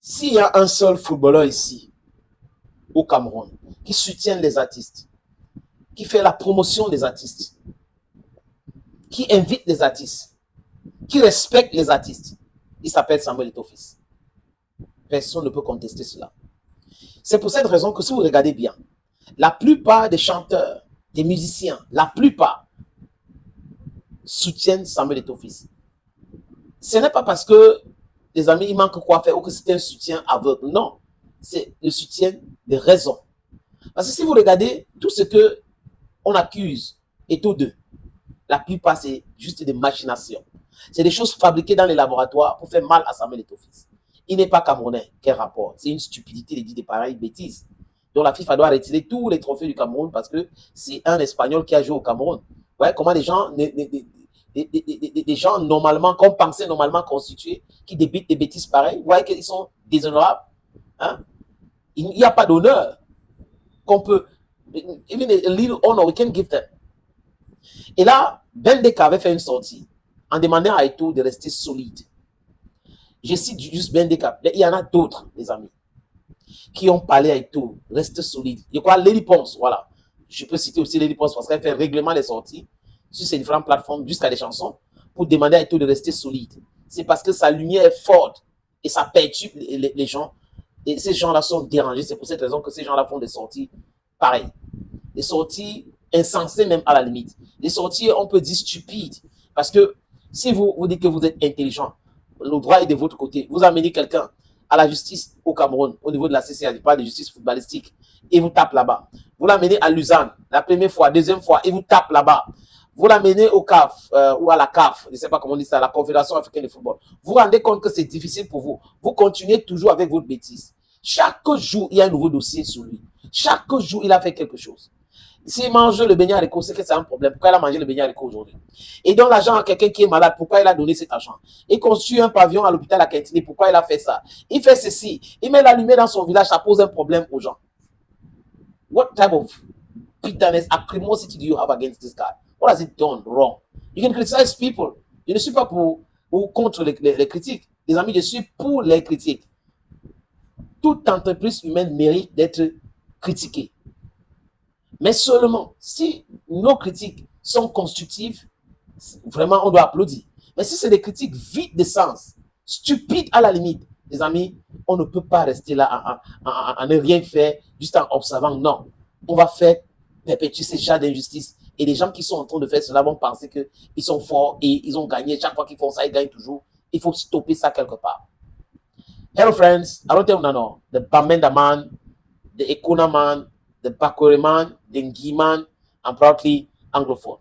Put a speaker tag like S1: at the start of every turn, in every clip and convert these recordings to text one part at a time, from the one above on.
S1: S'il y a un seul footballeur ici, au Cameroun, qui soutient les artistes, qui fait la promotion des artistes, qui invite les artistes, qui respecte les artistes, il s'appelle Samuel Eto'o fils. Personne ne peut contester cela. C'est pour cette raison que si vous regardez bien, la plupart des chanteurs, des musiciens, la plupart soutiennent Samuel Eto'o fils. Ce n'est pas parce que les amis, il manque quoi faire ou que c'est un soutien aveugle. Non, c'est le soutien des raisons. Parce que si vous regardez tout ce que on accuse Eto'o de, la plupart c'est juste des machinations. C'est des choses fabriquées dans les laboratoires pour faire mal à Samuel Eto'o fils. Il n'est pas camerounais. Quel rapport? C'est une stupidité de dire des pareilles bêtises. Donc la FIFA doit retirer tous les trophées du Cameroun parce que c'est un Espagnol qui a joué au Cameroun. Ouais, comment les gens, des gens normalement, qu'on pensait normalement constitués, qui débitent des bêtises pareilles, vous voyez qu'ils sont déshonorables. Hein? Il n'y a pas d'honneur qu'on peut, even a little honor we can give them. Et là, Bendeka avait fait une sortie en demandant à Eto'o de rester solide. Je cite juste Bendeka. Il y en a d'autres, les amis, qui ont parlé à Eto'o, reste solide. Je crois Lady Ponce, voilà. Je peux citer aussi Lady Ponce parce qu'elle fait règlement des sorties sur ces différentes plateformes jusqu'à des chansons pour demander à Eto'o de rester solide. C'est parce que sa lumière est forte et ça perturbe les gens. Et ces gens-là sont dérangés. C'est pour cette raison que ces gens-là font des sorties pareilles. Des sorties insensées même à la limite. Des sorties, on peut dire stupides. Parce que si vous dites que vous êtes intelligent, le droit est de votre côté. Vous amenez quelqu'un à la justice au Cameroun, au niveau de la CCA, je parle de justice footballistique, et vous tape là-bas. Vous l'amenez à Lausanne, la première fois, deuxième fois, et vous tape là-bas. Vous l'amenez au CAF, ou à la CAF, je ne sais pas comment on dit ça, la Confédération africaine de football. Vous vous rendez compte que c'est difficile pour vous. Vous continuez toujours avec votre bêtise. Chaque jour, il y a un nouveau dossier sur lui. Chaque jour, il a fait quelque chose. S'il mange le beignet haricot, c'est que c'est un problème. Pourquoi il a mangé le beignet haricot aujourd'hui? Et donc, l'argent à quelqu'un qui est malade, pourquoi il a donné cet argent? Il construit un pavillon à l'hôpital à Quintiné, pourquoi il a fait ça? Il fait ceci. Il met la lumière dans son village, ça pose un problème aux gens. What type of bitterness, acrimosity do you have against this guy? What has he done wrong? You can criticize people. Je ne suis pas pour ou contre les critiques. Les amis, je suis pour les critiques. Toute entreprise humaine mérite d'être critiquée. Mais seulement si nos critiques sont constructives, vraiment, on doit applaudir. Mais si c'est des critiques vides de sens, stupides à la limite, les amis, on ne peut pas rester là à ne rien faire juste en observant. Non, on va faire perpétuer ces genres d'injustice. Et les gens qui sont en train de faire cela vont penser qu'ils sont forts et ils ont gagné. Chaque fois qu'ils font ça, ils gagnent toujours. Il faut stopper ça quelque part. Hello friends, I don't tell you no, the Bamenda man, the Ekuna man, the Bakore man, the Ngi man, I'm proudly anglophone.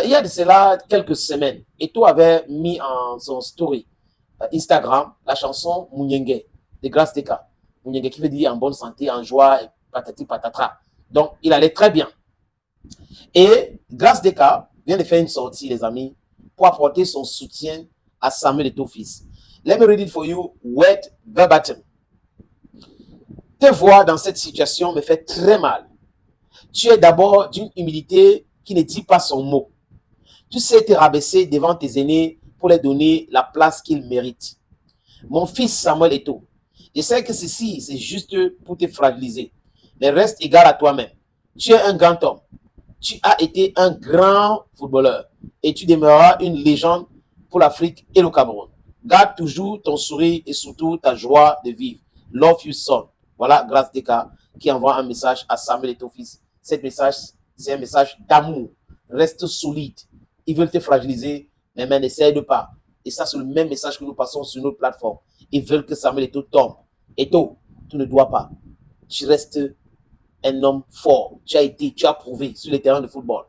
S1: Il y a de cela quelques semaines, Eto'o avait mis en son story Instagram la chanson Munyenge de Grace Deka. Munyenge qui veut dire en bonne santé, en joie, patati patatra. Donc, il allait très bien. Et Grace Deka vient de faire une sortie, les amis, pour apporter son soutien à Samuel Eto'o fils. Let me read it for you, word verbatim. Te voir dans cette situation me fait très mal. Tu es d'abord d'une humilité qui ne dit pas son mot. Tu sais te rabaisser devant tes aînés pour leur donner la place qu'ils méritent. Mon fils Samuel Eto'o, je sais que ceci, c'est juste pour te fragiliser. Mais reste égal à toi-même. Tu es un grand homme. Tu as été un grand footballeur et tu demeureras une légende pour l'Afrique et le Cameroun. Garde toujours ton sourire et surtout ta joie de vivre. Love you son. Voilà, Grace Deka qui envoie un message à Samuel Eto'o fils. Cet message, c'est un message d'amour. Reste solide. Ils veulent te fragiliser, mais n'essaie pas. Et ça, c'est le même message que nous passons sur notre plateforme. Ils veulent que Samuel Eto'o tombe. Eto'o, tu ne dois pas. Tu restes un homme fort. Tu as prouvé sur le terrain de football.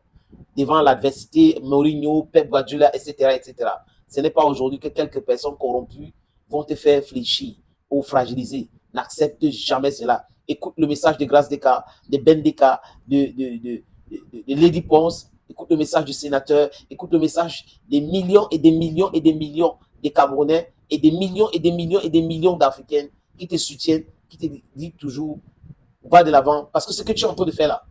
S1: Devant l'adversité, Mourinho, Pep Guardiola, etc., etc. Ce n'est pas aujourd'hui que quelques personnes corrompues vont te faire fléchir ou fragiliser. N'accepte jamais cela. Écoute le message de Grace Deka, de Bendeka, de Lady Ponce. Écoute le message du sénateur. Écoute le message des millions et des millions et des millions de Camerounais et des millions et des millions et des millions d'Africains qui te soutiennent, qui te disent toujours, va de l'avant. Parce que ce que tu es en train de faire là,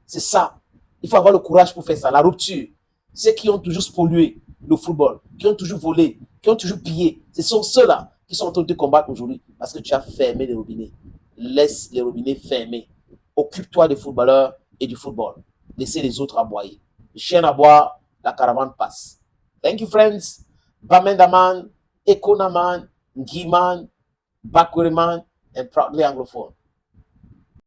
S1: c'est ça. Il faut avoir le courage pour faire ça. La rupture. Ceux qui ont toujours pollué le football, qui ont toujours volé, qui ont toujours pillé, ce sont ceux-là qui sont en train de combattre aujourd'hui parce que tu as fermé les robinets. Laisse les robinets fermés. Occupe-toi des footballeurs et du football. Laissez les autres aboyer. Le chien aboie, la caravane passe. Thank you, friends. Bamendaman, Ekonaman, Ngiman, Bakwereman, and proudly Anglophone.